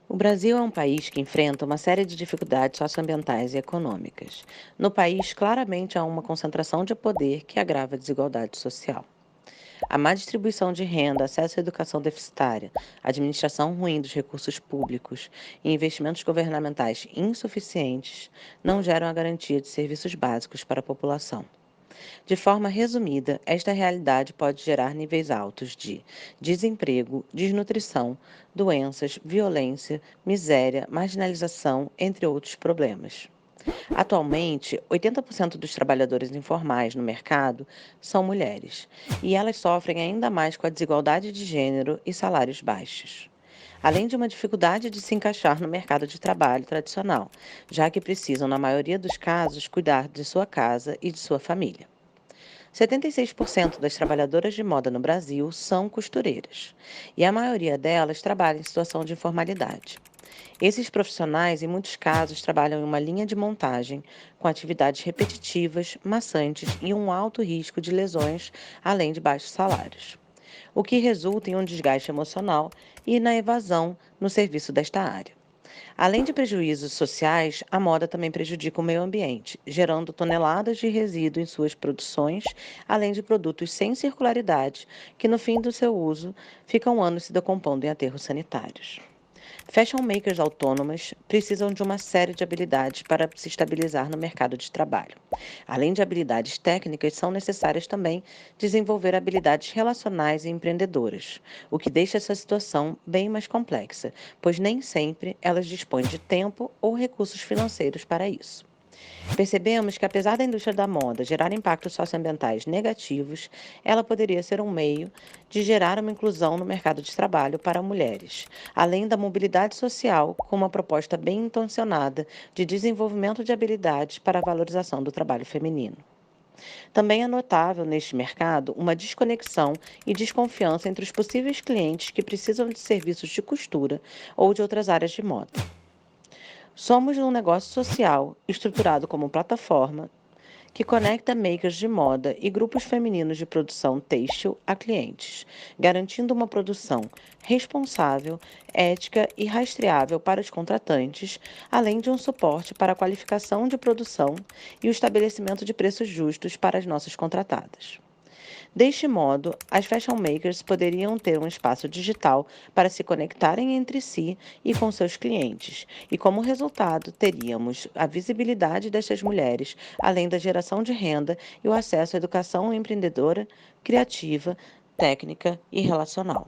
O Brasil é um país que enfrenta uma série de dificuldades socioambientais e econômicas. No país, claramente há uma concentração de poder que agrava a desigualdade social. A má distribuição de renda, acesso à educação deficitária, administração ruim dos recursos públicos e investimentos governamentais insuficientes não geram a garantia de serviços básicos para a população. De forma resumida, esta realidade pode gerar níveis altos de desemprego, desnutrição, doenças, violência, miséria, marginalização, entre outros problemas. Atualmente, 80% dos trabalhadores informais no mercado são mulheres, e elas sofrem ainda mais com a desigualdade de gênero e salários baixos. Além de uma dificuldade de se encaixar no mercado de trabalho tradicional, já que precisam, na maioria dos casos, cuidar de sua casa e de sua família. 76% das trabalhadoras de moda no Brasil são costureiras, e a maioria delas trabalha em situação de informalidade. Esses profissionais, em muitos casos, trabalham em uma linha de montagem, com atividades repetitivas, maçantes e um alto risco de lesões, além de baixos salários, o que resulta em um desgaste emocional e na evasão no serviço desta área. Além de prejuízos sociais, a moda também prejudica o meio ambiente, gerando toneladas de resíduo em suas produções, além de produtos sem circularidade, que no fim do seu uso ficam anos se decompondo em aterros sanitários. Fashion makers autônomas precisam de uma série de habilidades para se estabilizar no mercado de trabalho. Além de habilidades técnicas, são necessárias também desenvolver habilidades relacionais e empreendedoras, o que deixa essa situação bem mais complexa, pois nem sempre elas dispõem de tempo ou recursos financeiros para isso. Percebemos que, apesar da indústria da moda gerar impactos socioambientais negativos, ela poderia ser um meio de gerar uma inclusão no mercado de trabalho para mulheres, além da mobilidade social, com uma proposta bem intencionada de desenvolvimento de habilidades para a valorização do trabalho feminino. Também é notável neste mercado uma desconexão e desconfiança entre os possíveis clientes que precisam de serviços de costura ou de outras áreas de moda. Somos um negócio social estruturado como plataforma que conecta makers de moda e grupos femininos de produção têxtil a clientes, garantindo uma produção responsável, ética e rastreável para os contratantes, além de um suporte para a qualificação de produção e o estabelecimento de preços justos para as nossas contratadas. Deste modo, as fashion makers poderiam ter um espaço digital para se conectarem entre si e com seus clientes, e como resultado, teríamos a visibilidade destas mulheres, além da geração de renda e o acesso à educação empreendedora, criativa, técnica e relacional.